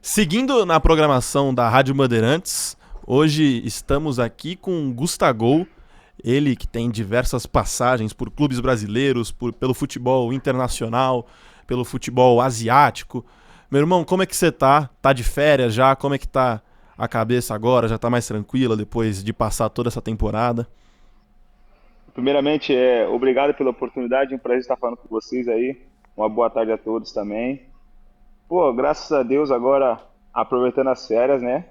Seguindo na programação da Rádio Bandeirantes, hoje estamos aqui com Gustagol, ele que tem diversas passagens por clubes brasileiros, pelo futebol internacional, pelo futebol asiático. Meu irmão, como é que você tá? Tá de férias já? Como é que tá a cabeça agora? Já tá mais tranquila depois de passar toda essa temporada? Primeiramente, obrigado pela oportunidade, um prazer estar falando com vocês aí. Uma boa tarde a todos também. Pô, graças a Deus agora aproveitando as férias, né?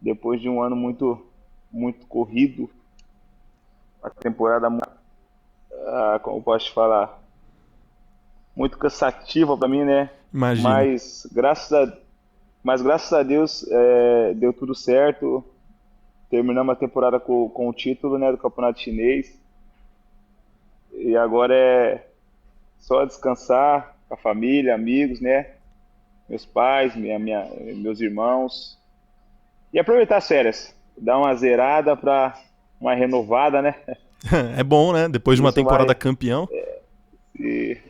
Depois de um ano muito corrido, a temporada, como eu posso te falar, muito cansativa para mim, né? Imagino. Mas graças a Deus deu tudo certo. Terminamos a temporada com o título, né, do Campeonato Chinês. E agora é só descansar com a família, amigos, né? Meus pais, meus irmãos. E aproveitar as férias. Dar uma zerada para uma renovada, né? É bom, né? Depois de uma Isso temporada vai. campeão.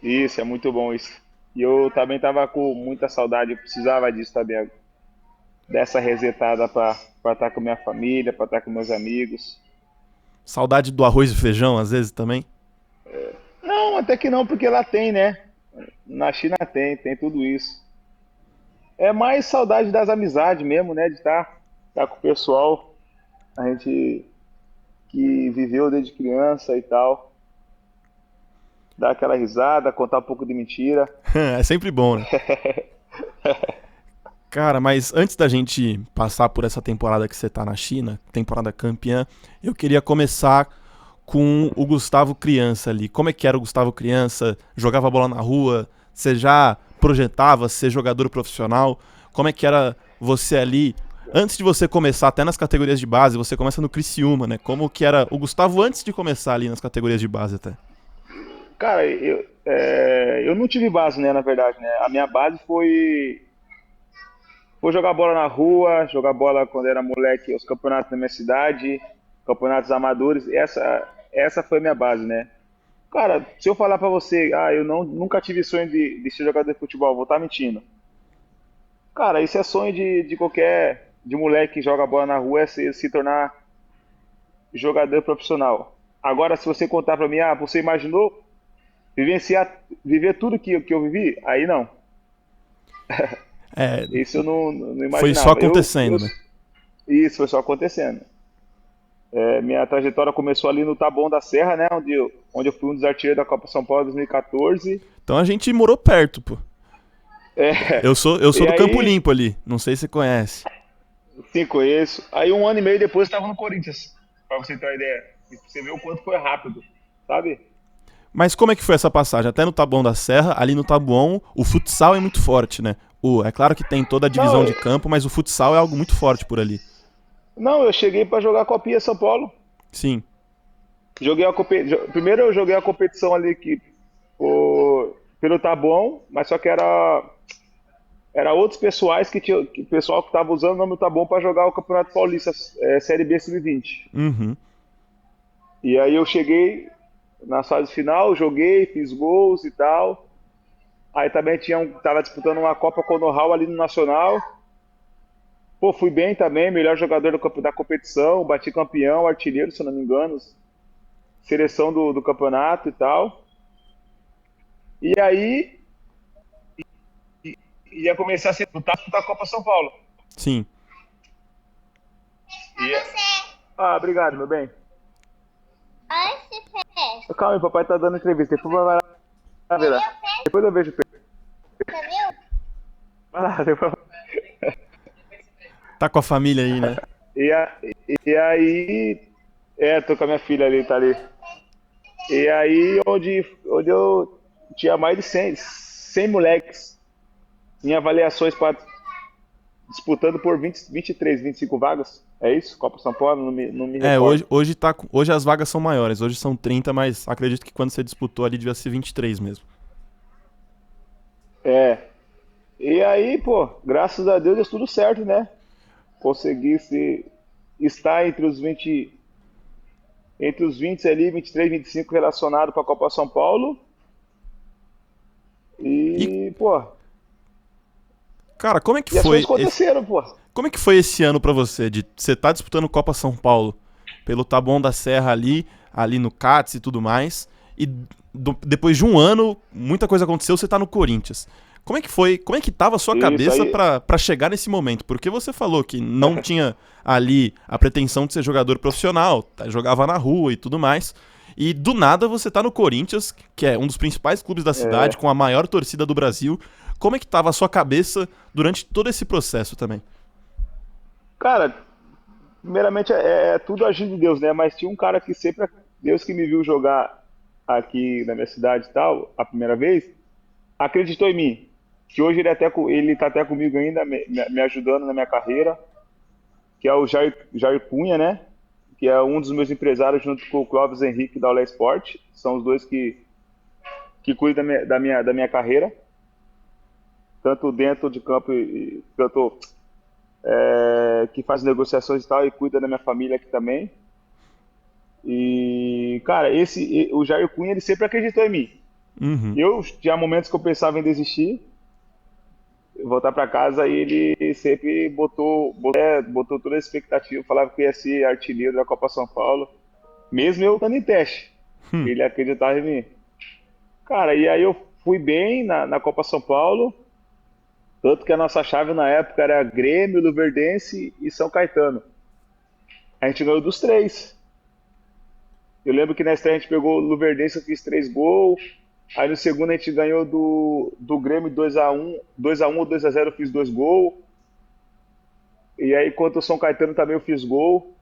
Isso, é muito bom isso. E eu também tava com muita saudade, eu precisava disso também, dessa resetada para estar com minha família, para estar com meus amigos. Saudade do arroz e feijão, às vezes também. Não, até que não, porque lá tem, né? Na China tem tudo isso. É mais saudade das amizades mesmo, né? De estar com o pessoal, a gente que viveu desde criança e tal. Dar aquela risada, contar um pouco de mentira. É sempre bom, né? Cara, mas antes da gente passar por essa temporada que você tá na China, temporada campeã, eu queria começar com o Gustavo criança ali. Como é que era o Gustavo criança? Jogava bola na rua? Você já projetava ser jogador profissional? Como é que era você ali? Antes de você começar, até nas categorias de base, você começa no Criciúma, né? Como que era o Gustavo antes de começar ali nas categorias de base até? Cara, eu não tive base, né, na verdade, né? A minha base foi jogar bola na rua, jogar bola quando era moleque, os campeonatos da minha cidade, campeonatos amadores. Essa foi a minha base, né? Cara, se eu falar pra você, eu nunca tive sonho de ser jogador de futebol, vou estar mentindo. Cara, isso é sonho de qualquer de moleque que joga bola na rua, é se tornar jogador profissional. Agora, se você contar pra mim, você imaginou viver tudo que eu vivi? Aí não. É, Isso eu não foi só imaginava. acontecendo, né? Isso foi só acontecendo. Minha trajetória começou ali no Taboão da Serra, né? Onde eu fui um dos artilheiros da Copa São Paulo 2014. Então a gente morou perto, pô. É, Eu sou e do Campo aí, Limpo ali, não sei se você conhece. sim, conheço. Aí um ano e meio depois eu estava no Corinthians, pra você ter uma ideia. E pra você ver o quanto foi rápido, sabe? Mas como é que foi essa passagem? Até no Taboão da Serra, ali no Taboão, o futsal é muito forte, né? É claro que tem toda a Não, divisão de campo, mas o futsal é algo muito forte por ali. não, eu cheguei para jogar a Copinha São Paulo. Sim. Primeiro eu joguei a competição ali pelo Taboão, mas só que era outros pessoais que pessoal que estava usando o nome do Taboão para jogar o Campeonato Paulista, Série B Sub-20. Uhum. E aí eu cheguei na fase final, joguei, fiz gols e tal. Aí também tava disputando uma Copa Conohal ali no Nacional. Pô, fui bem também, melhor jogador da competição, bati campeão, artilheiro, se eu não me engano, seleção do campeonato e tal. E aí ia começar a disputar a Copa São Paulo. Sim. Obrigado, meu bem. Ai, se fecha. Calma aí, papai tá dando entrevista. Depois vai lá ver lá. Depois eu vejo o Pedro. Você viu? Vai lá, depois. Tá com a família aí, né? E aí, tô com a minha filha ali, tá ali. E aí, onde eu tinha mais de 100 moleques em avaliações disputando por 23, 25 vagas. É isso? Copa São Paulo, não me É, recordo. hoje as vagas são maiores. Hoje são 30, mas acredito que quando você disputou ali devia ser 23 mesmo. É. E aí, pô, graças a Deus deu tudo certo, né? Consegui estar entre os 20 ali, 23, 25 relacionado para a Copa São Paulo. E, E, pô, Cara, como é que E as foi coisas aconteceram, pô. como é que foi esse ano pra você? De você tá disputando Copa São Paulo pelo Taboão da Serra ali no CATS e tudo mais, e depois de um ano, muita coisa aconteceu, você tá no Corinthians. Como é que foi? Como é que tava a sua Isso cabeça aí. pra chegar nesse momento? Porque você falou que não tinha ali a pretensão de ser jogador profissional, jogava na rua e tudo mais. E do nada você tá no Corinthians, que é um dos principais clubes da cidade, É, com a maior torcida do Brasil. Como é que tava a sua cabeça durante todo esse processo também? cara, primeiramente é tudo agir de Deus, né? Mas tinha um cara que sempre, Deus que me viu jogar aqui na minha cidade e tal, a primeira vez, acreditou em mim. Que hoje ele tá até comigo ainda, me ajudando na minha carreira, que é o Jair Cunha, né? Que é um dos meus empresários junto com o Clóvis Henrique da Olé Sport. São os dois que cuidam da minha carreira, tanto dentro de campo tanto que faz negociações e tal, e cuida da minha família aqui também. E, cara, o Jair Cunha, ele sempre acreditou em mim. Uhum. Eu tinha momentos que eu pensava em desistir, voltar para casa, e ele sempre botou toda a expectativa, falava que ia ser artilheiro da Copa São Paulo, mesmo eu estando em teste. Hum. Ele acreditava em mim. Cara, e aí eu fui bem na Copa São Paulo, tanto que a nossa chave na época era Grêmio, Luverdense e São Caetano. A gente ganhou dos três. Eu lembro que na estreia a gente pegou o Luverdense, eu fiz 3 gols. Aí no segundo a gente ganhou do Grêmio 2x1 ou 2x0 eu fiz 2 gols. E aí contra o São Caetano também eu fiz gol.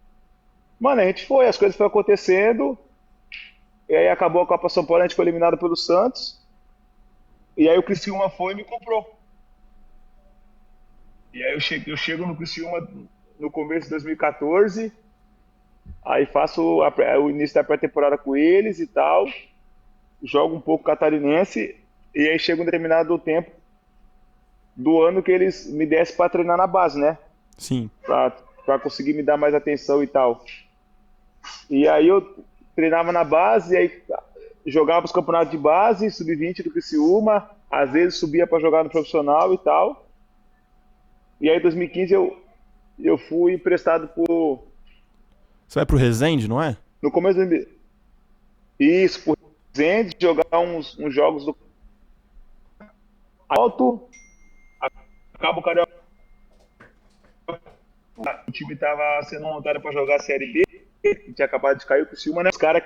Mano, a gente foi, as coisas foram acontecendo. E aí acabou a Copa São Paulo, a gente foi eliminado pelo Santos. E aí o Criciúma foi e me comprou. E aí eu chego no Criciúma no começo de 2014. Aí faço o início da pré-temporada com eles e tal. Jogo um pouco catarinense. E aí chega um determinado tempo do ano que eles me dessem para treinar na base, né? Sim. Pra conseguir me dar mais atenção e tal. E aí eu treinava na base, e aí jogava os campeonatos de base, sub-20 do Criciúma, às vezes subia para jogar no profissional e tal. E aí em 2015 eu fui emprestado Você vai pro Resende, não é? no começo do isso, por Resende, jogar uns jogos do Alto, Cabo Carioca. O time tava sendo montado para jogar a Série B, que tinha acabado de cair o Criciúma, né? Os caras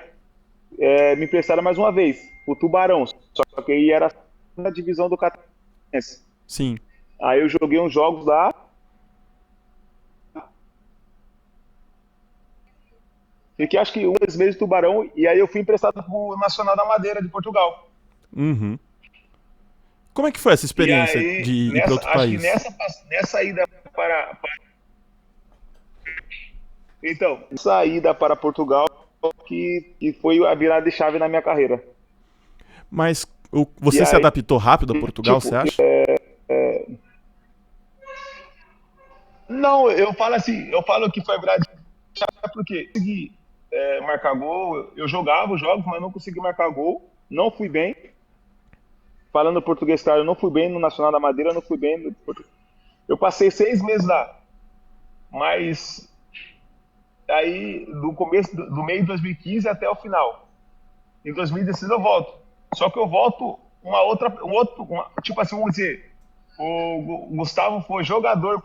me emprestaram mais uma vez, o Tubarão, só que aí era na divisão do Catarinense. Sim. Aí eu joguei uns jogos lá, fiquei acho que 2 meses de Tubarão, e aí eu fui emprestado pro Nacional da Madeira de Portugal. Uhum. Como é que foi essa E experiência aí, de ir pra outro acho que país? nessa ida então, essa ida para Portugal que foi a virada de chave na minha carreira. Mas E você se aí, adaptou rápido a Portugal, você tipo, acha? não, eu falo que foi a virada de chave porque eu consegui marcar gol, eu jogava os jogos, mas não consegui marcar gol, não fui bem. Falando português, claro, eu não fui bem no Nacional da Madeira, eu não fui bem eu passei 6 meses lá, mas aí do começo, do meio de 2015 até o final. Em 2016 eu volto. Só que eu volto tipo assim, vamos dizer, o Gustavo foi jogador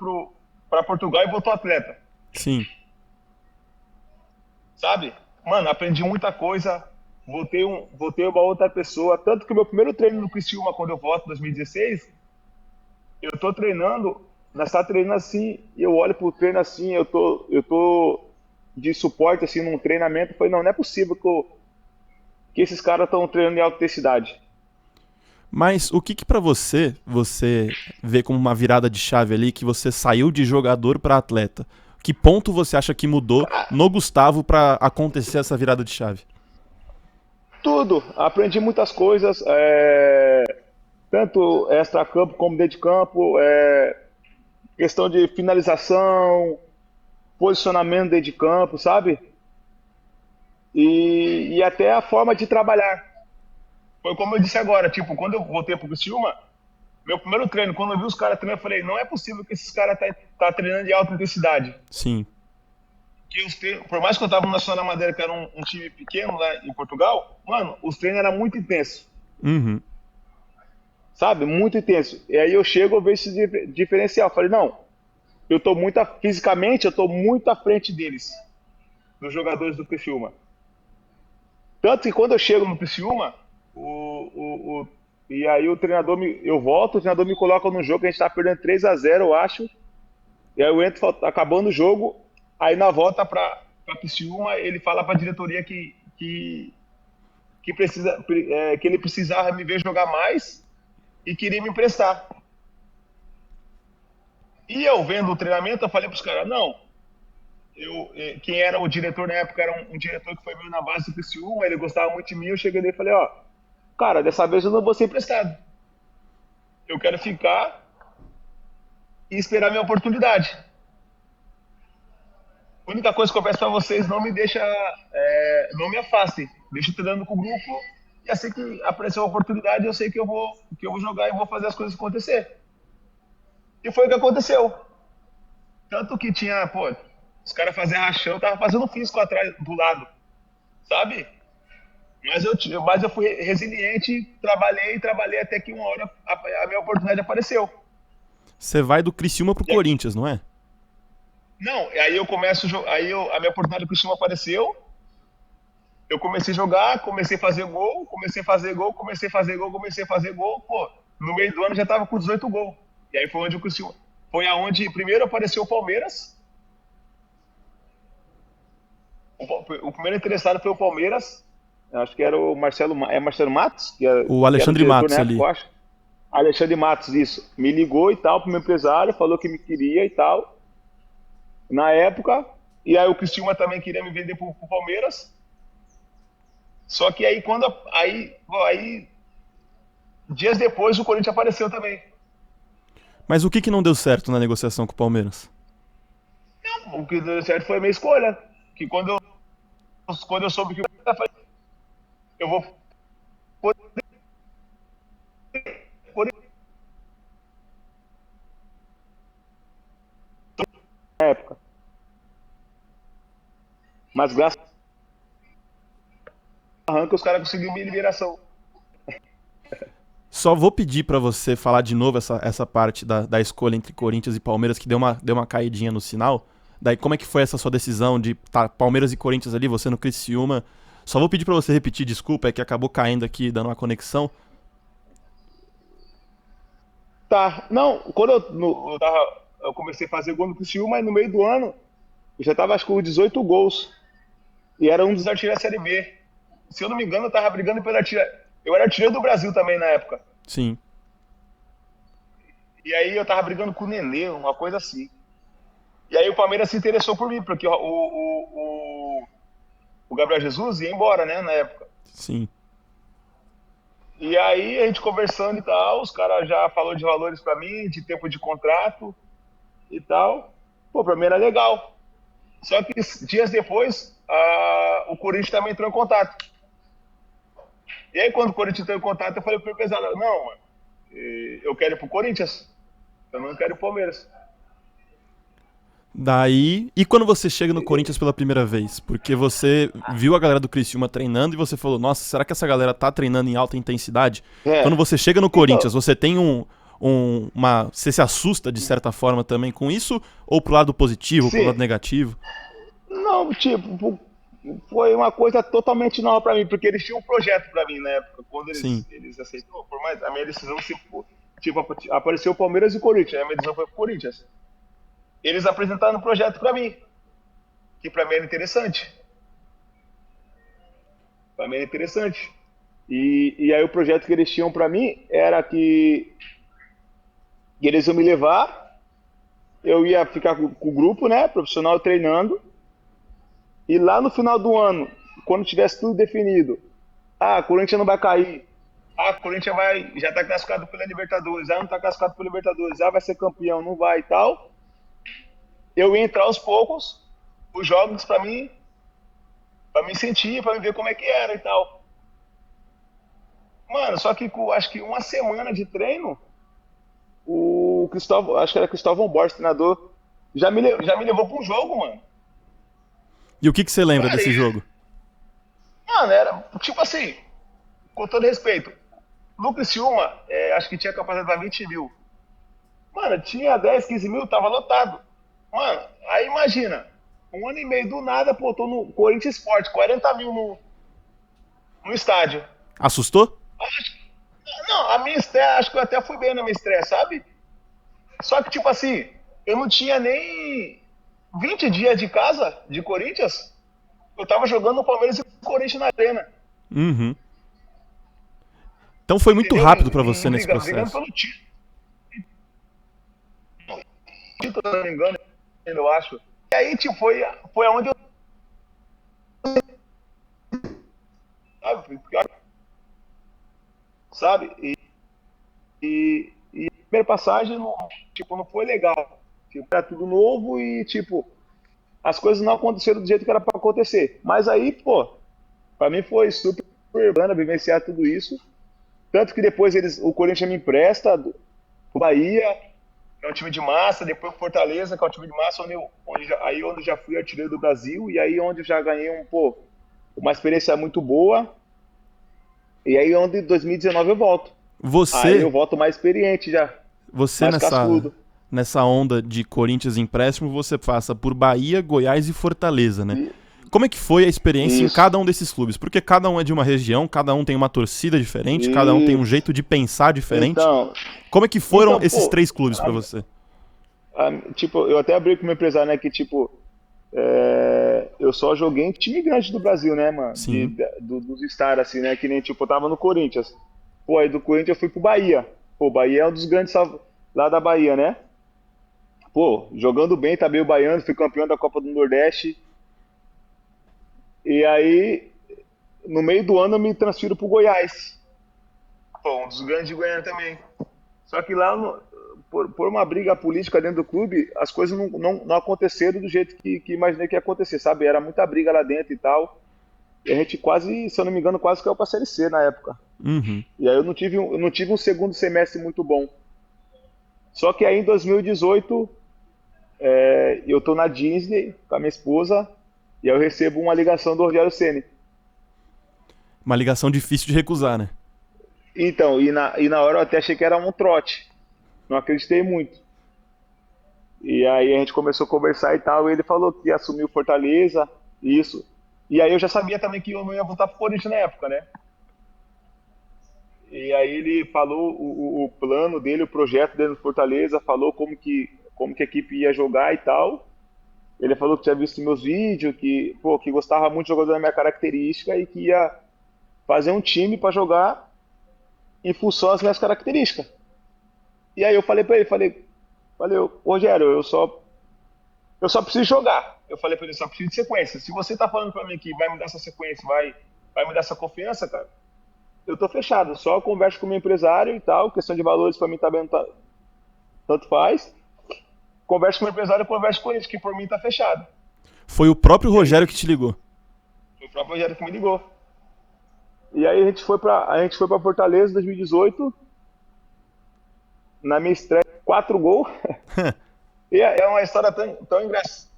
para Portugal e voltou atleta, Sim. sabe? Mano, aprendi muita coisa, voltei uma outra pessoa, tanto que o meu primeiro treino no Criciúma, quando eu volto em 2016, eu tô treinando, nós tá treinando assim, e eu olho pro treino assim, eu tô de suporte assim num treinamento, eu falei, não é possível que esses caras estão treinando em alta intensidade. Mas o que que para você vê como uma virada de chave ali que você saiu de jogador pra atleta? Que ponto você acha que mudou no Gustavo pra acontecer essa virada de chave? Tudo, aprendi muitas coisas, tanto extra-campo como dentro de campo, questão de finalização, posicionamento dentro de campo, sabe? E até a forma de trabalhar. Foi como eu disse agora, tipo, quando eu voltei pro Criciúma, Meu primeiro treino, quando eu vi os caras treinando, eu falei, não é possível que esses caras tá treinando de alta intensidade. Sim. Que os treinos, por mais que eu tava no Nacional Madeira, que era um time pequeno lá em Portugal, mano, os treinos eram muito intensos. Uhum. Sabe? Muito intenso. E aí eu chego, eu vejo esse diferencial. Falei, não, fisicamente, eu tô muito à frente deles, dos jogadores do Criciúma. Tanto que quando eu chego no Criciúma, e aí eu volto, o treinador me coloca no jogo, a gente tá perdendo 3-0, eu acho. E aí eu entro, acabando o jogo, aí na volta pra Criciúma, ele fala pra diretoria que ele precisava me ver jogar mais e queria me emprestar. E eu vendo o treinamento, eu falei pros caras, não, quem era o diretor na época era um diretor que foi meu na base do Criciúma, ele gostava muito de mim, eu cheguei nele e falei, ó, cara, dessa vez eu não vou ser emprestado. Eu quero ficar e esperar minha oportunidade. A única coisa que eu peço pra vocês, não me afastem. Deixa eu treinando com o grupo e assim que aparecer uma oportunidade, eu sei que eu vou jogar e vou fazer as coisas acontecer. E foi o que aconteceu. Tanto que tinha, pô, os caras faziam rachão, eu tava fazendo físico atrás, do lado, sabe? Mas eu fui resiliente, trabalhei até que uma hora a minha oportunidade apareceu. Você vai do Criciúma pro Corinthians, não é? Não, aí eu começo, a minha oportunidade do Cristiano apareceu, eu comecei a jogar, comecei a fazer gol, pô, no meio do ano já tava com 18 gols. E aí foi onde o Cristiano, foi aonde primeiro apareceu o Palmeiras. O primeiro interessado foi o Palmeiras, acho que era o Marcelo Matos, O que era o Alexandre diretor Matos na época, ali. eu acho. Alexandre Matos, isso. Me ligou e tal pro meu empresário, falou que me queria e tal, na época. E aí o Cristiúma também queria me vender pro Palmeiras. Só que aí dias depois o Corinthians apareceu também. Mas o que não deu certo na negociação com o Palmeiras? O que deu certo foi a minha escolha. Que quando eu soube que eu falei, eu vou por na época. Mas graças a arranca os caras conseguiram minha liberação. Só vou pedir pra você falar de novo essa parte da escolha entre Corinthians e Palmeiras, que deu uma caidinha no sinal. Daí, como é que foi essa sua decisão de Palmeiras e Corinthians ali, você no Criciúma? Só vou pedir pra você repetir, desculpa, é que acabou caindo aqui, dando uma conexão. Tá, não, quando eu comecei a fazer gol no Criciúma, mas no meio do ano eu já tava acho que com 18 gols. E era um dos artilheiros da Série B. Se eu não me engano, eu tava brigando pelo artilheiro. Eu era artilheiro do Brasil também na época. Sim. E aí eu tava brigando com o Nenê, uma coisa assim. E aí o Palmeiras se interessou por mim, porque o Gabriel Jesus ia embora, né, na época. Sim. E aí a gente conversando e tal, os caras já falou de valores pra mim, de tempo de contrato e tal. Pô, pra mim era legal. Só que dias depois, o Corinthians também entrou em contato. E aí quando o Corinthians entrou em contato, eu falei pro empresário, não, mano, eu quero ir pro Corinthians, eu não quero ir pro Palmeiras. Daí, e quando você chega no Corinthians pela primeira vez? Porque você viu a galera do Criciúma treinando e você falou, nossa, será que essa galera tá treinando em alta intensidade? Quando você chega no Corinthians, Então, você tem você se assusta de certa forma também com isso? Ou pro lado positivo, ou pro sim, lado negativo? não, tipo, foi uma coisa totalmente nova pra mim, porque eles tinham um projeto pra mim na época, quando Sim, eles aceitou, por mais a minha decisão se tipo, apareceu o Palmeiras e o Corinthians, a minha decisão foi pro Corinthians. Eles apresentaram um projeto pra mim, que pra mim era interessante. Pra mim era interessante. E aí o projeto que eles tinham pra mim era que eles iam me levar, eu ia ficar com o grupo, né, profissional treinando, e lá no final do ano, quando tivesse tudo definido, a Corinthians não vai cair, Corinthians já está classificado pela Libertadores, não está classificado pela Libertadores, vai ser campeão, não vai e tal. Eu ia entrar aos poucos, os jogos para me sentir, para me ver como é que era e tal. Mano, só que com acho que uma semana de treino, Cristóvão, acho que era Cristóvão Borges, treinador, já me levou pra um jogo, mano. E o que você lembra Cara, desse jogo? mano, era tipo assim, com todo respeito, no Criciúma, acho que tinha capacidade para 20 mil. Mano, tinha 10, 15 mil, tava lotado. Mano, aí imagina, um ano e meio do nada, pô, tô no Corinthians Sport, 40 mil no estádio. Assustou? Não, a minha estreia, acho que eu até fui bem na minha estreia, sabe? Só que, tipo assim, eu não tinha nem 20 dias de casa, de Corinthians, eu tava jogando no Palmeiras e Corinthians na arena. Uhum. Então foi muito Entendeu? rápido pra você nesse Brigando processo. pelo título, se eu não me engano, eu acho. E aí, tipo, foi aonde eu. Sabe? E a primeira passagem, não, tipo, não foi legal. Tipo, era tudo novo e, tipo, as coisas não aconteceram do jeito que era pra acontecer. Mas aí, pô, pra mim foi super bacana vivenciar tudo isso. Tanto que depois o Corinthians me empresta, o Bahia, que é um time de massa, depois o Fortaleza, que é um time de massa, onde eu já fui artilheiro do Brasil, e aí onde eu já ganhei uma experiência muito boa, e aí onde em 2019 eu volto. Aí eu Você, volto mais experiente já, você mais cascudo. nessa onda de Corinthians empréstimo, você passa por Bahia, Goiás e Fortaleza, né? E- Como é que foi a experiência em Isso, cada um desses clubes? Porque cada um é de uma região, cada um tem uma torcida diferente, cada um tem um isso. jeito de pensar diferente. Então, Como é que foram então, esses pô, 3 clubes pra você? tipo, eu até abri com o meu empresário, né, que, tipo, eu só joguei em time grande do Brasil, né, mano, Sim. dos estados, assim, né, que nem, tipo, eu tava no Corinthians. Pô, aí do Corinthians eu fui pro Bahia. Pô, o Bahia é um dos grandes lá da Bahia, né? Pô, jogando bem, tá meio baiano, fui campeão da Copa do Nordeste. E aí, no meio do ano, eu me transfiro pro Goiás. Pô, um dos grandes de Goiânia também. Só que lá, por uma briga política dentro do clube, as coisas não aconteceram do jeito que imaginei que ia acontecer, sabe? Era muita briga lá dentro e tal. E a gente quase, se eu não me engano, quase caiu pra Série C na época. Uhum. E aí eu não tive um segundo semestre muito bom. Só que aí em 2018, eu tô na Disney com a minha esposa e aí eu recebo uma ligação do Rogério Ceni. Uma ligação difícil de recusar, né? Então, e na hora eu até achei que era um trote. Não acreditei muito. E aí a gente começou a conversar e tal, e ele falou que ia assumir o Fortaleza, isso. E aí eu já sabia também que eu não ia voltar pro Corinthians na época, né? E aí ele falou o plano dele, o projeto dele no Fortaleza, falou como que a equipe ia jogar e tal. Ele falou que tinha visto meus vídeos, que, pô, que gostava muito de jogador da minha característica e que ia fazer um time para jogar em função das minhas características. E aí eu falei pra ele, falei, Rogério, eu só preciso jogar. Eu falei pra ele, só preciso de sequência. Se você tá falando pra mim que vai me dar essa sequência, vai me dar essa confiança, cara, eu tô fechado. Só converso com o meu empresário e tal, questão de valores pra mim tá bem, tanto faz. Converso com o meu empresário e converso com eles, que por mim tá fechado. Foi o próprio E aí, Rogério que te ligou. foi o próprio Rogério que me ligou. E aí a gente foi pra Fortaleza em 2018, na minha estreia, 4 gols. E é uma história tão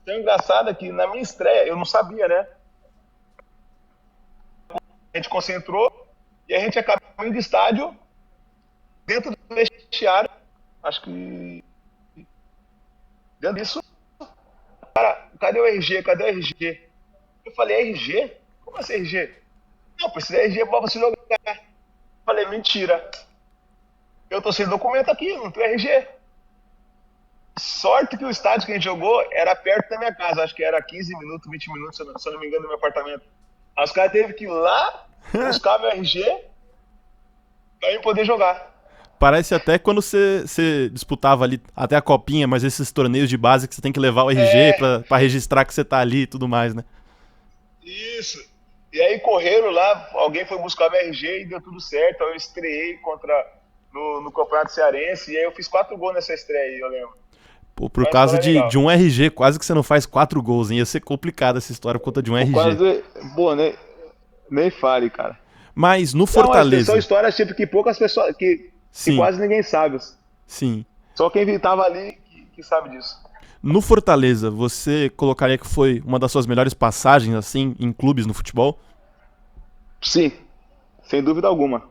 engraçada que na minha estreia, eu não sabia, né? A gente concentrou e a gente acabou indo de estádio, dentro do vestiário, acho que dentro disso, cara, cadê o RG? Cadê o RG? Eu falei, RG? Como assim RG? Não, precisa de RG pra você jogar. Eu falei, mentira. Eu tô sem documento aqui, não tenho RG. Sorte que o estádio que a gente jogou era perto da minha casa, acho que era 15 minutos, 20 minutos, se eu não me engano, do meu apartamento. Aí os caras teve que ir lá buscar meu RG pra eu poder jogar. Parece até quando você disputava ali até a copinha, mas esses torneios de base que você tem que levar o RG pra registrar que você tá ali e tudo mais, né? Isso. E aí correram lá, alguém foi buscar meu RG e deu tudo certo. Aí eu estreiei no Campeonato Cearense e aí eu fiz 4 gols nessa estreia aí, eu lembro. Pô, por Foi uma causa história de legal. um RG, quase que você não faz 4 gols, hein? Ia ser complicada essa história por conta de um Por RG. quase. Pô, nem fale, cara. Mas no Não, mas são Fortaleza, histórias tipo que poucas pessoas. Que sim, quase ninguém sabe. sim. Só quem tava ali que sabe disso. No Fortaleza, você colocaria que foi uma das suas melhores passagens, assim, em clubes no futebol? Sim, sem dúvida alguma.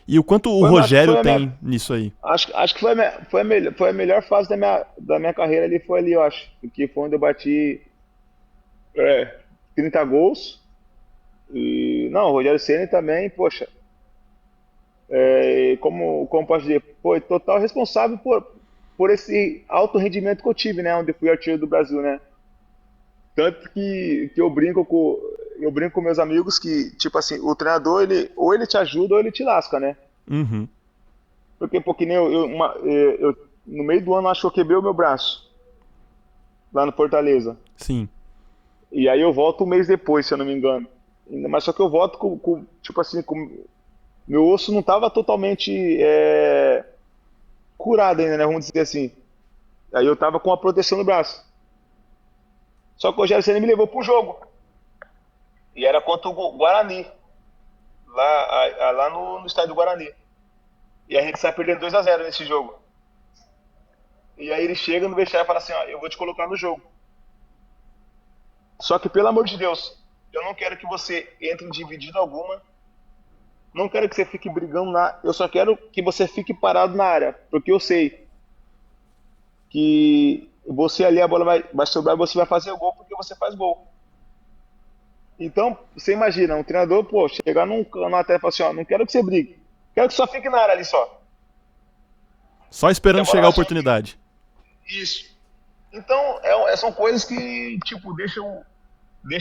E o quanto o Acho que Rogério foi a minha, tem nisso aí? acho que foi a melhor fase da minha carreira ali, foi ali, eu acho. Porque foi onde eu bati 30 gols. E, não, o Rogério Ceni também, poxa, como posso dizer, foi total responsável por esse alto rendimento que eu tive, né? Onde eu fui artilheiro do Brasil, né? Tanto que eu brinco com meus amigos que, tipo assim, o treinador, ou ele te ajuda ou ele te lasca, né? Uhum, Porque, pô, que nem no meio do ano, acho que eu quebrei o meu braço, lá no Fortaleza. sim. E aí eu volto um mês depois, se eu não me engano. Mas só que eu volto tipo assim, meu osso não tava totalmente curado ainda, né? Vamos dizer assim. Aí eu tava com a proteção no braço. Só que o Rogério Ceni me levou pro jogo. E era contra o Guarani, lá no estádio do Guarani. E a gente sai perdendo 2-0 nesse jogo. E aí ele chega no vestiário e fala assim, ó, eu vou te colocar no jogo. Só que, pelo amor de Deus, eu não quero que você entre em dividida alguma. Não quero que você fique brigando lá. Eu só quero que você fique parado na área. Porque eu sei que você ali, a bola vai sobrar e você vai fazer o gol porque você faz gol. Então, você imagina, um treinador, pô, chegar numa atleta e falar assim, ó, não quero que você brigue. Quero que só fique na área ali só. Só Que a esperando bola chegar a vai só. oportunidade. Isso. Então, são coisas que, tipo, deixam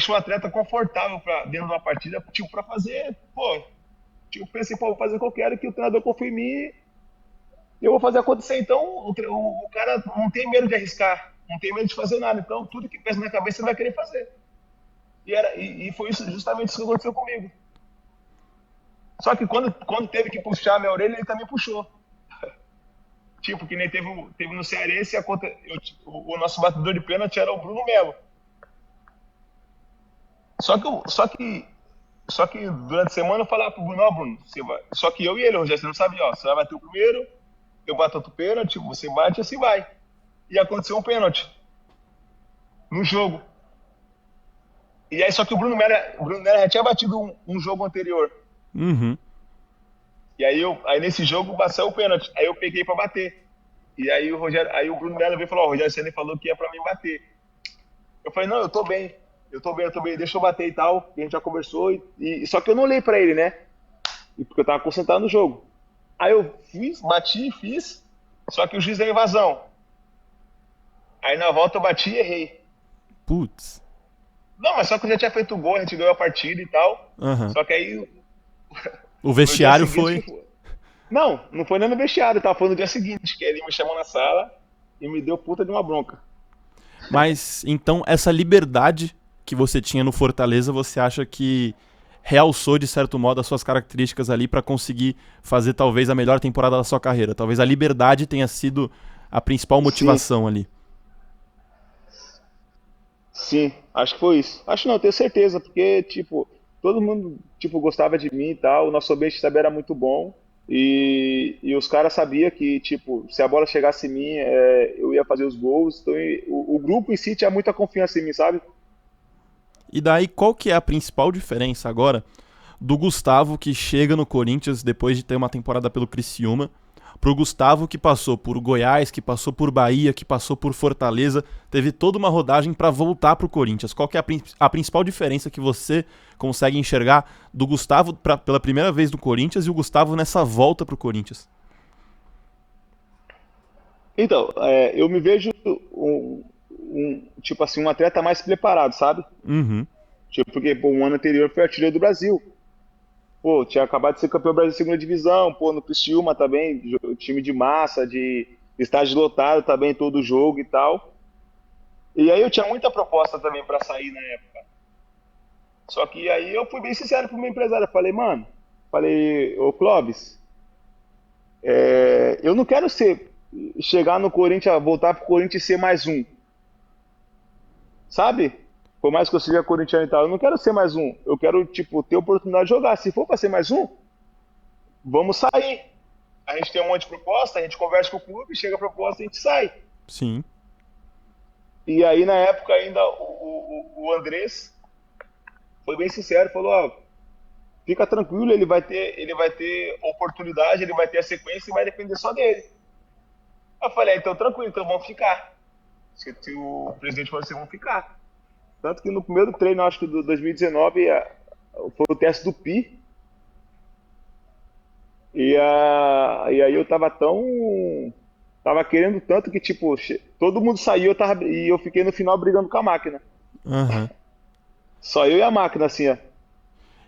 o atleta confortável dentro de uma partida, tipo, pra fazer, pô, tipo, pensei, pô, vou fazer o que eu quero, que o treinador confia em mim e eu vou fazer acontecer. Então, o cara não tem medo de arriscar, não tem medo de fazer nada. Então, tudo que pensa na cabeça ele vai querer fazer. E foi isso, justamente isso que aconteceu comigo. Só que quando teve que puxar a minha orelha, ele também puxou. Tipo, que nem teve no Cearense, o nosso batedor de pênalti era o Bruno Melo. Só que, só que durante a semana eu falava pro Bruno, ó, Bruno, você vai. Só que eu e ele, o Rogério, você não sabia, ó, você vai bater o primeiro, eu bato outro pênalti, você bate e assim vai. E aconteceu um pênalti no jogo. E aí, só que o Bruno Melo já tinha batido um jogo anterior. Uhum. E aí nesse jogo saiu o pênalti. Aí eu peguei pra bater. E aí o Bruno Melo veio e falou, ó, o Rogério Ceni falou que é pra mim bater. Eu falei, não, eu tô bem, deixa eu bater e tal. E a gente já conversou. Só que eu não olhei pra ele, né? Porque eu tava concentrado no jogo. Aí eu fiz. Só que o juiz deu invasão. Aí na volta eu bati e errei. Putz. Não, mas só que eu já tinha feito o gol, a gente ganhou a partida e tal. Aham. Só que aí O no dia vestiário seguinte foi. que foi. Não foi nem no vestiário, tava falando no dia seguinte, que ele me chamou na sala e me deu puta de uma bronca. Mas então essa liberdade que você tinha no Fortaleza, você acha que realçou de certo modo as suas características ali pra conseguir fazer talvez a melhor temporada da sua carreira? Talvez a liberdade tenha sido a principal Sim, motivação ali. sim, acho que foi isso. Acho não, tenho certeza, porque, tipo, todo mundo, tipo, gostava de mim e tal, o nosso ambiente também era muito bom, e os caras sabiam que, tipo, se a bola chegasse em mim, eu ia fazer os gols, então o grupo em si tinha muita confiança em mim, sabe? E daí qual que é a principal diferença agora do Gustavo que chega no Corinthians depois de ter uma temporada pelo Criciúma, pro Gustavo que passou por Goiás, que passou por Bahia, que passou por Fortaleza, teve toda uma rodagem para voltar pro Corinthians. Qual que é a principal diferença que você consegue enxergar do Gustavo pela primeira vez no Corinthians e o Gustavo nessa volta pro Corinthians? Então, eu me vejo tipo assim, um atleta mais preparado, sabe? Uhum. Tipo, porque, pô, um ano anterior foi artilheiro do Brasil. Pô, tinha acabado de ser campeão brasileiro de segunda divisão, pô, no Criciúma também, time de massa, de estádio lotado também, todo jogo e tal. E aí eu tinha muita proposta também pra sair na época. Só que aí eu fui bem sincero pro meu empresário, eu falei, mano, falei, ô Clóvis, eu não quero chegar no Corinthians, voltar pro Corinthians e ser mais um, sabe? Por mais que eu seja corintiano e tal, eu não quero ser mais um. Eu quero, tipo, ter oportunidade de jogar. Se for pra ser mais um, vamos sair. a gente tem um monte de proposta, a gente conversa com o clube, chega a proposta e a gente sai. Sim. E aí, na época, ainda o Andrés foi bem sincero, falou, ó, fica tranquilo, ele vai ter oportunidade, ele vai ter a sequência e vai depender só dele. Eu falei, então tranquilo, então vamos ficar. Se o presidente falou assim, vamos ficar. Tanto que no primeiro treino, acho que do 2019, foi o teste do PI. E aí eu tava tão. Tava querendo tanto que, tipo, todo mundo saiu e eu fiquei no final brigando com a máquina. Aham. Só eu e a máquina, assim, ó.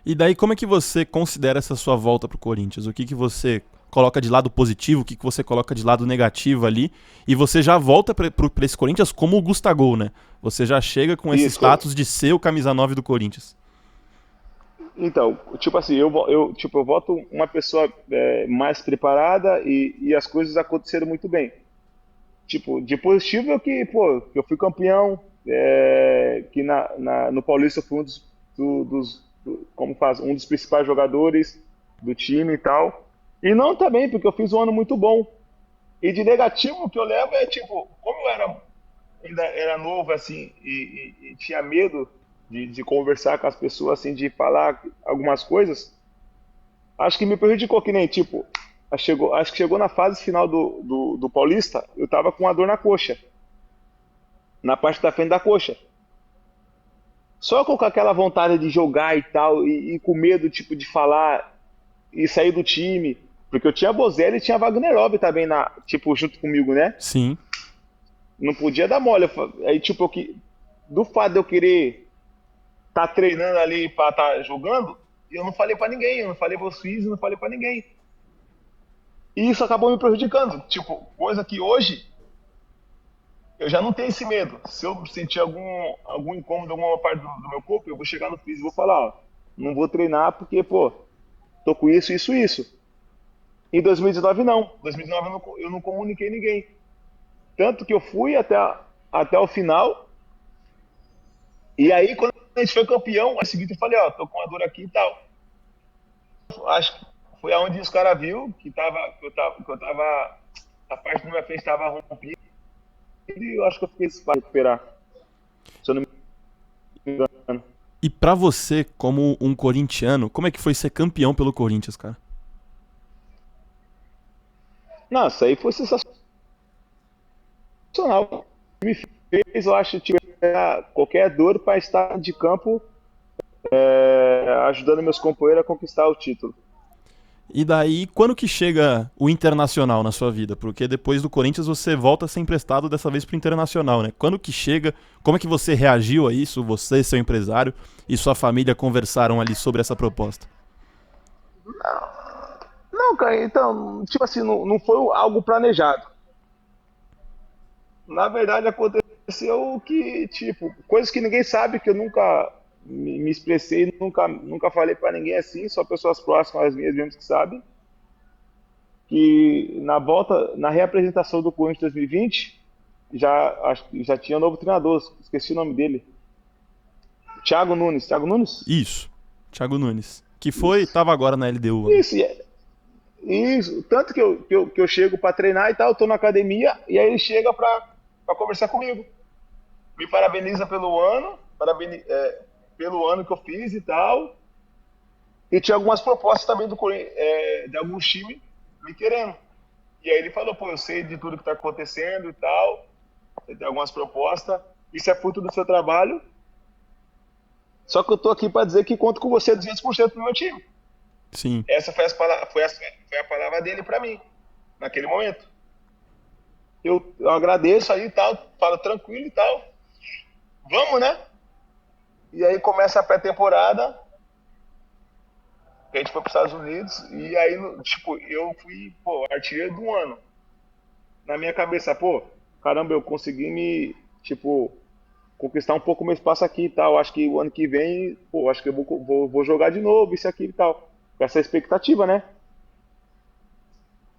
E daí, como é que você considera essa sua volta pro Corinthians? O que que você coloca de lado positivo, o que que você coloca de lado negativo ali? E você já volta pra esse Corinthians como o Gustavo, né? Você já chega com esse Isso. status de ser o camisa 9 do Corinthians. Então, tipo assim, eu voto uma pessoa mais preparada e as coisas aconteceram muito bem. Tipo, de positivo é que, pô, que eu fui campeão, que no Paulista eu fui como faz, um dos principais jogadores do time e tal. E não também, porque eu fiz um ano muito bom. E de negativo o que eu levo é, tipo, como eu ainda era novo, assim, e tinha medo de conversar com as pessoas, assim, de falar algumas coisas, acho que me prejudicou, que nem, tipo, acho que chegou na fase final do Paulista, eu tava com uma dor na coxa, na parte da frente da coxa. Só com aquela vontade de jogar e tal, e com medo, tipo, de falar e sair do time, porque eu tinha Bozelli e tinha Wagner Love também, tipo, junto comigo, né? Sim. Não podia dar mole. Aí, tipo, do fato de eu querer estar treinando ali pra estar jogando, eu não falei pra ninguém, eu não falei pros filhos, eu não falei pra ninguém. E isso acabou me prejudicando. Tipo, coisa que hoje eu já não tenho esse medo. Se eu sentir algum incômodo em alguma parte do meu corpo, eu vou chegar no físico e vou falar, ó, não vou treinar porque, pô, tô com isso, isso, isso. Em 2019 não. Em 2019 eu não comuniquei ninguém. Tanto que eu fui até o final. E aí, quando a gente foi campeão, no seguinte eu falei, ó, tô com uma dor aqui e tal. Acho que foi aonde os caras viu que eu tava, a parte da minha frente estava rompida e eu acho que eu fiquei para recuperar. Se eu não me engano. E pra você, como um corintiano, como é que foi ser campeão pelo Corinthians, cara? Não, isso aí foi sensacional. Me fez, eu acho, tiver qualquer dor para estar de campo ajudando meus companheiros a conquistar o título. E daí, quando que chega o Internacional na sua vida? Porque depois do Corinthians você volta a ser emprestado dessa vez pro Internacional, né? Quando que chega? Como é que você reagiu a isso? Você, seu empresário e sua família conversaram ali sobre essa proposta? Não, cara, então, tipo assim, não foi algo planejado. Na verdade, aconteceu que, tipo, coisas que ninguém sabe, que eu nunca me expressei, nunca falei pra ninguém assim, só pessoas próximas às minhas mesmo que sabem, que na reapresentação do Corinthians 2020, acho que já tinha um novo treinador, esqueci o nome dele, Thiago Nunes, Thiago Nunes? Isso, Thiago Nunes. Que Isso, tava agora na LDU, né? isso, isso, tanto que eu chego pra treinar e tal, eu tô na academia, e aí ele chega pra conversar comigo. Me parabeniza pelo ano, pelo ano que eu fiz e tal. E tinha algumas propostas também de alguns times me querendo. E aí ele falou, pô, eu sei de tudo que está acontecendo e tal, você tem algumas propostas, isso é fruto do seu trabalho, só que eu tô aqui para dizer que conto com você 200% no meu time. Sim. Essa foi a palavra dele para mim, naquele momento. Eu agradeço aí e tal, falo tranquilo e tal, vamos, né? E aí começa a pré-temporada, a gente foi para os Estados Unidos, e aí, tipo, eu fui, pô, artilheiro do ano. Na minha cabeça, pô, caramba, eu consegui tipo, conquistar um pouco meu espaço aqui e tal. Acho que o ano que vem, pô, acho que eu vou jogar de novo, isso aqui e tal. Com essa expectativa, né?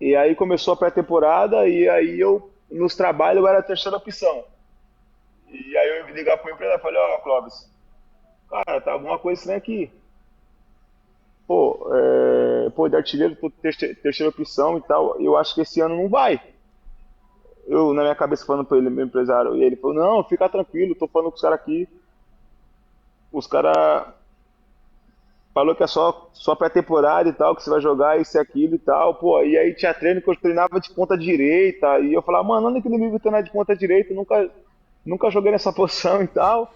E aí começou a pré-temporada, e aí nos trabalhos, eu era a terceira opção. E aí eu ia ligar pro empresário e falei, ó, Clóvis, cara, tá alguma coisa estranha aqui. De artilheiro, tô terceira opção e tal. Eu acho que esse ano não vai. Eu, na minha cabeça, falando pra ele, meu empresário, e ele falou: não, fica tranquilo, tô falando com os caras aqui. Os caras falou que é só pré-temporada e tal, que você vai jogar isso e aquilo e tal. Pô, e aí tinha treino que eu treinava de ponta direita. E eu falava: mano, onde que ele me viu treinar de ponta direita? Nunca joguei nessa posição e tal.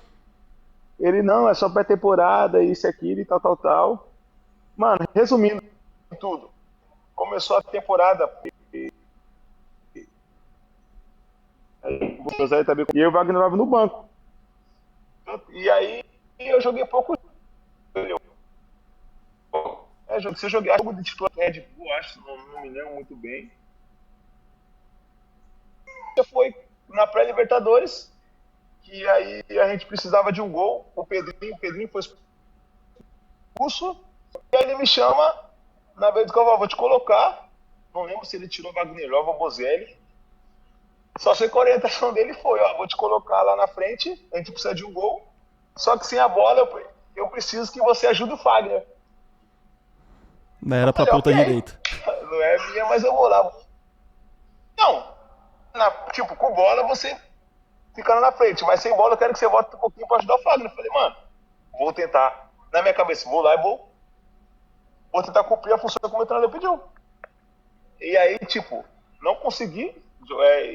Ele: não, é só pré-temporada, isso e aquilo e tal, tal, tal. Mano, resumindo tudo, começou a temporada. O José também. E eu e o Wagner estava no banco. E aí eu joguei pouco. Se eu joguei jogo de titular Red Bull, acho, não me lembro muito bem. Foi na pré-Libertadores, que aí a gente precisava de um gol. O Pedrinho foi expulso. E aí ele me chama, na vez do que eu vou te colocar. Não lembro se ele tirou Wagner Love ou Bozelli. Só sei que a orientação dele foi: ó, vou te colocar lá na frente, a gente precisa de um gol. Só que sem a bola, eu preciso que você ajude o Fagner. Não era pra Falei: ponta ok, direita. não é minha, mas eu vou lá. Não, tipo, com bola você fica lá na frente, mas sem bola eu quero que você volte um pouquinho pra ajudar o Fagner. Eu falei: mano, vou tentar, na minha cabeça, vou lá e vou tentar cumprir a função que o meu treinador pediu. E aí, tipo, não consegui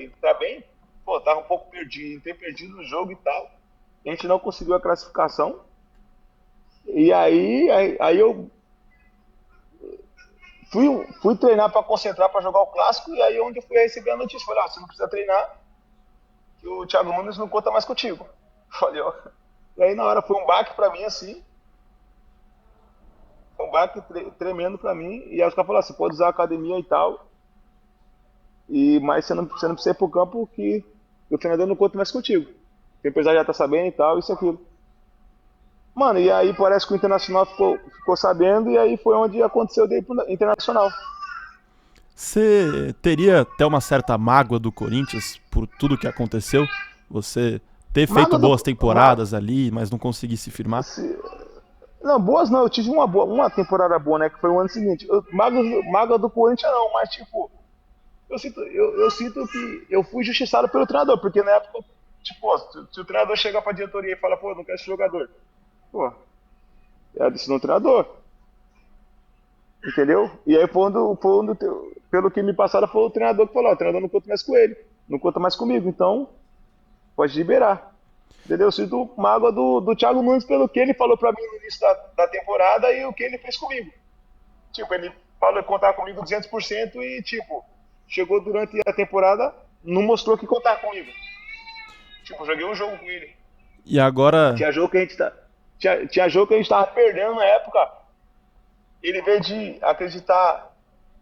entrar bem. Pô, tava um pouco perdido, ter perdido no jogo e tal. A gente não conseguiu a classificação. E aí eu fui treinar para concentrar para jogar o clássico. E aí onde eu fui receber a notícia, falei: você não precisa treinar, que o Thiago Nunes não conta mais contigo. Falei: ó. E aí na hora foi um baque para mim, assim, foi um baque tremendo para mim. E aí os caras falaram: você pode usar a academia e tal, mas você não precisa ir pro campo, que o treinador não conta mais contigo. O empresário já tá sabendo e tal, isso e aquilo. Mano, e aí parece que o Internacional ficou sabendo, e aí foi onde aconteceu dele pro Internacional. Você teria até uma certa mágoa do Corinthians por tudo que aconteceu? Você ter feito Mágoa boas do. Ma- temporadas ali, mas não conseguir se firmar? se- não, boas não, eu tive uma temporada boa, né? Que foi o ano seguinte. Mágoa do Corinthians não, mas tipo, eu sinto que eu fui injustiçado pelo treinador, porque na época, tipo, ó, se o treinador chegar pra diretoria e falar: pô, não quero esse jogador. Pô, é a decisão do treinador. Entendeu? E aí pelo que me passaram, foi o treinador que falou: ó, o treinador não conta mais com ele, não conta mais comigo, então pode liberar. Entendeu? Eu sinto mágoa do Thiago Nunes pelo que ele falou pra mim no início da temporada e o que ele fez comigo. Tipo, ele falou que contava comigo 200% e, tipo, chegou durante a temporada, não mostrou que contava comigo. Tipo, joguei um jogo com ele. E agora, Tinha jogo que a gente, tinha jogo que a gente tava perdendo na época. Ele, em vez de acreditar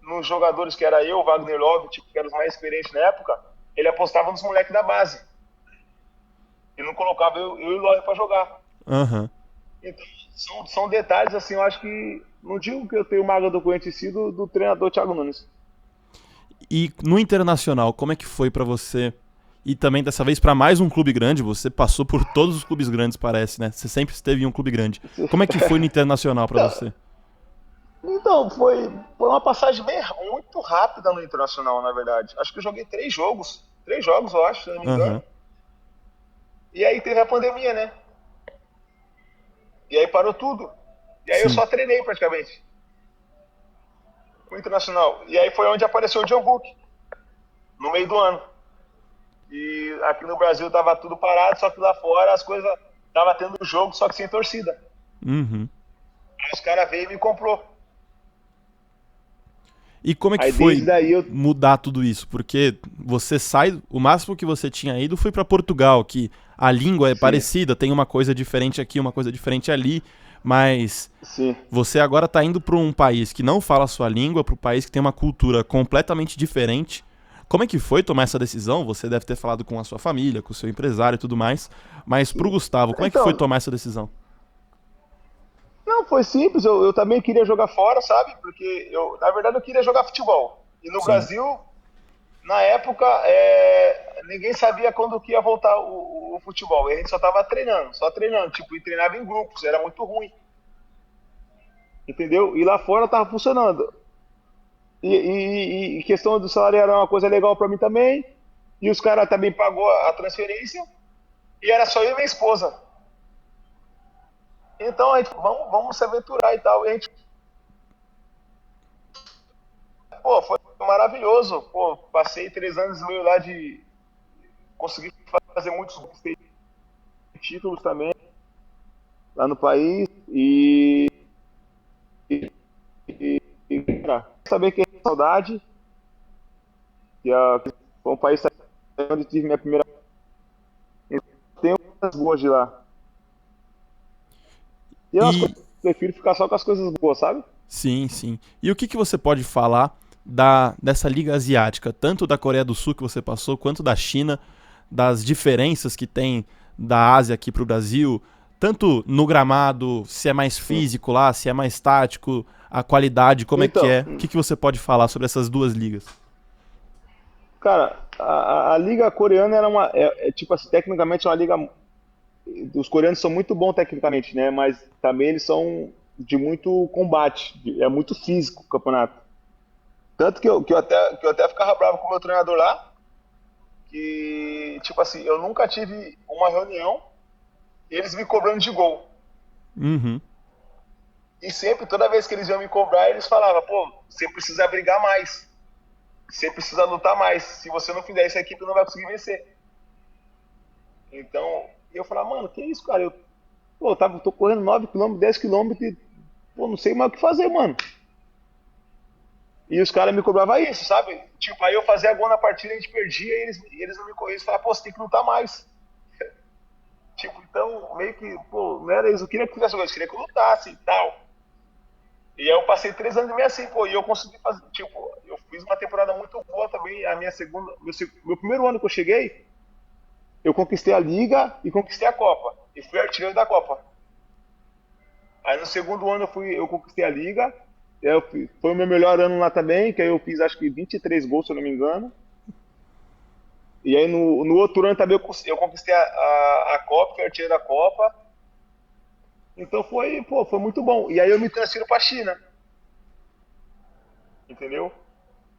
nos jogadores que era eu, Wagner Love, tipo, que eram os mais experientes na época, ele apostava nos moleques da base. Ele não colocava eu e o Love pra jogar. aham. Então, são detalhes, assim, eu acho que. Não digo que eu tenho mágoa do Corinthians em si, do treinador Thiago Nunes. E no Internacional, como é que foi pra você? E também dessa vez pra mais um clube grande, você passou por todos os clubes grandes, parece, né? Você sempre esteve em um clube grande. Como é que foi no Internacional pra Então, você? então, foi uma passagem muito rápida no Internacional, na verdade. Acho que eu joguei 3 jogos. 3 jogos, eu acho, se eu não me engano. Aham. E aí teve a pandemia, né? E aí parou tudo. E aí eu Sim. só treinei praticamente com o Internacional. E aí foi onde apareceu o John Book, no meio do ano. E aqui no Brasil tava tudo parado, só que lá fora as coisas tava tendo jogo, só que sem torcida. Uhum. Aí os caras veio e me comprou. E como é que Aí foi desde aí eu. mudar tudo isso? Porque você sai, o máximo que você tinha ido foi pra Portugal, que a língua é Sim, parecida, tem uma coisa diferente aqui, uma coisa diferente ali, mas sim. você agora tá indo pra um país que não fala a sua língua, pra um país que tem uma cultura completamente diferente. Como é que foi tomar essa decisão? Você deve ter falado com a sua família, com o seu empresário e tudo mais, mas pro Gustavo, como é que foi Então, tomar essa decisão? não, foi simples, eu também queria jogar fora, sabe? Porque na verdade, eu queria jogar futebol. E no Sim. Brasil, na época, ninguém sabia quando que ia voltar o futebol. E a gente só tava treinando, só treinando, tipo, e treinava em grupos, era muito ruim. entendeu? E lá fora tava funcionando. E questão do salário era uma coisa legal pra mim também. E os caras também pagou a transferência. E era só eu e minha esposa. Então a gente, vamos se aventurar e tal. E a gente, pô, foi maravilhoso. Pô, passei 3 anos e meio lá de conseguir fazer muitos títulos também lá no país. Cara, saber que é saudade, que foi um país onde tive minha primeira. Tenho coisas boas de lá. E umas E coisas, prefiro ficar só com as coisas boas, sabe? sim, sim. E o que que você pode falar dessa liga asiática, tanto da Coreia do Sul que você passou, quanto da China, das diferenças que tem da Ásia aqui pro Brasil, tanto no gramado, se é mais Sim. físico lá, se é mais tático, a qualidade, como é que Então, é? O que que você pode falar sobre essas duas ligas? cara, a liga coreana era tipo assim, tecnicamente é uma liga. Os coreanos são muito bons tecnicamente, né? Mas também eles são de muito combate, é muito físico o campeonato. Tanto que eu até ficava bravo com o meu treinador lá, que, tipo assim, eu nunca tive uma reunião, eles me cobrando de gol. Uhum. E sempre, toda vez que eles iam me cobrar, eles falavam, pô, você precisa brigar mais, você precisa lutar mais. Se você não fizer isso, a equipe não vai conseguir vencer. Então, eu falava, mano, que isso, cara? Tô correndo 9 km, 10 km e, pô, não sei mais o que fazer, mano. E os caras me cobravam isso, sabe? Tipo, aí eu fazia gol na partida, a gente perdia e eles não me corriam. Eles falavam, pô, você tem que lutar mais. Tipo, então, meio que, pô, não era isso. Eu queria que fizesse gol, eu queria que eu lutasse e tal. E aí eu passei 3 anos meio assim, pô, e eu consegui fazer, tipo, eu fiz uma temporada muito boa também. A minha segunda, meu primeiro ano que eu cheguei, eu conquistei a Liga e conquistei a Copa. E fui artilheiro da Copa. Aí no segundo ano eu conquistei a Liga. Foi o meu melhor ano lá também, que aí eu fiz acho que 23 gols, se eu não me engano. E aí no outro ano também eu conquistei a Copa, fui artilheiro da Copa. Então foi, pô, foi muito bom. E aí eu me transfiro pra China, entendeu?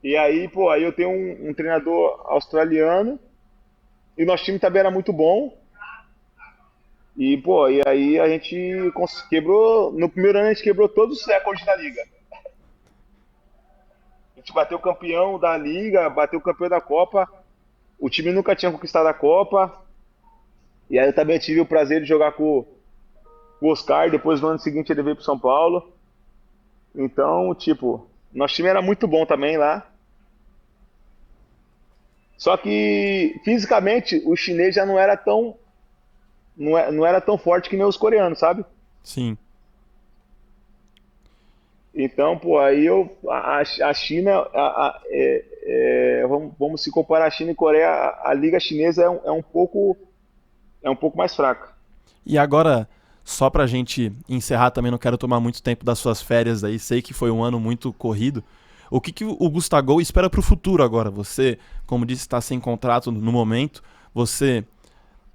E aí, pô, aí eu tenho um treinador australiano e o nosso time também era muito bom. E, pô, e aí a gente quebrou, no primeiro ano a gente quebrou todos os recordes da liga. A gente bateu o campeão da liga, bateu o campeão da Copa. O time nunca tinha conquistado a Copa. E aí eu também tive o prazer de jogar com o Oscar. Depois no ano seguinte ele veio pro São Paulo. Então, tipo, nosso time era muito bom também lá. Só que fisicamente o chinês já não era tão forte que nem os coreanos, sabe? Sim. Então, pô, aí a China, vamos se comparar a China e Coreia, a liga chinesa é um pouco mais fraca. E agora, só pra gente encerrar também, não quero tomar muito tempo das suas férias aí, sei que foi um ano muito corrido. O que que o Gustavo espera pro futuro agora? Você, como disse, está sem contrato no momento, você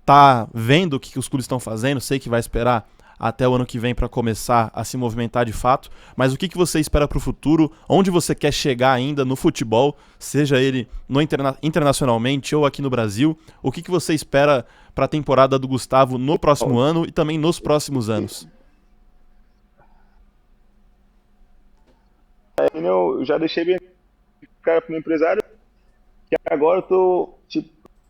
tá vendo o que os clubes estão fazendo, sei que vai esperar até o ano que vem para começar a se movimentar de fato, mas o que que você espera para o futuro? Onde você quer chegar ainda no futebol, seja ele no internacionalmente ou aqui no Brasil? O que que você espera para a temporada do Gustavo no próximo ano e também nos próximos anos? Eu já deixei bem claro pro meu empresário que agora tipo,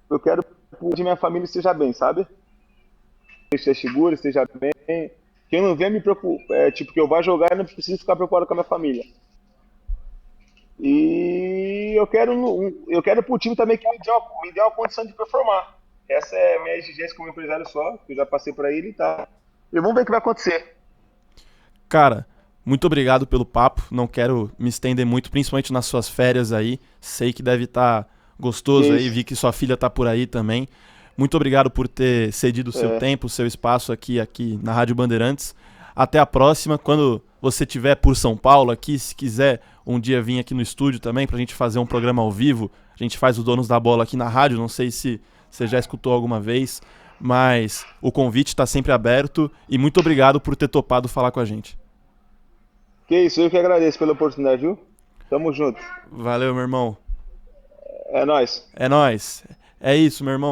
eu quero que minha família esteja bem, sabe? Esteja seguro, esteja bem. Quem não vem me preocupa, tipo, que eu vá jogar, eu não preciso ficar preocupado com a minha família. E eu quero pro time também que me dê uma condição de performar. Essa é a minha exigência como empresário só, que eu já passei para ele e tal. E vamos ver o que vai acontecer. Cara, muito obrigado pelo papo. Não quero me estender muito, principalmente nas suas férias aí. Sei que deve estar Que gostoso aí, isso. vi que sua filha tá por aí também. Muito obrigado por ter cedido o seu É, tempo, o seu espaço aqui na Rádio Bandeirantes. Até a próxima, quando você estiver por São Paulo aqui, se quiser um dia vir aqui no estúdio também pra gente fazer um programa ao vivo. A gente faz o Donos da Bola aqui na rádio, não sei se você já escutou alguma vez, mas o convite está sempre aberto e muito obrigado por ter topado falar com a gente. Que isso, eu que agradeço pela oportunidade, viu? Tamo junto. Valeu, meu irmão. É nóis. É nóis. É isso, meu irmão.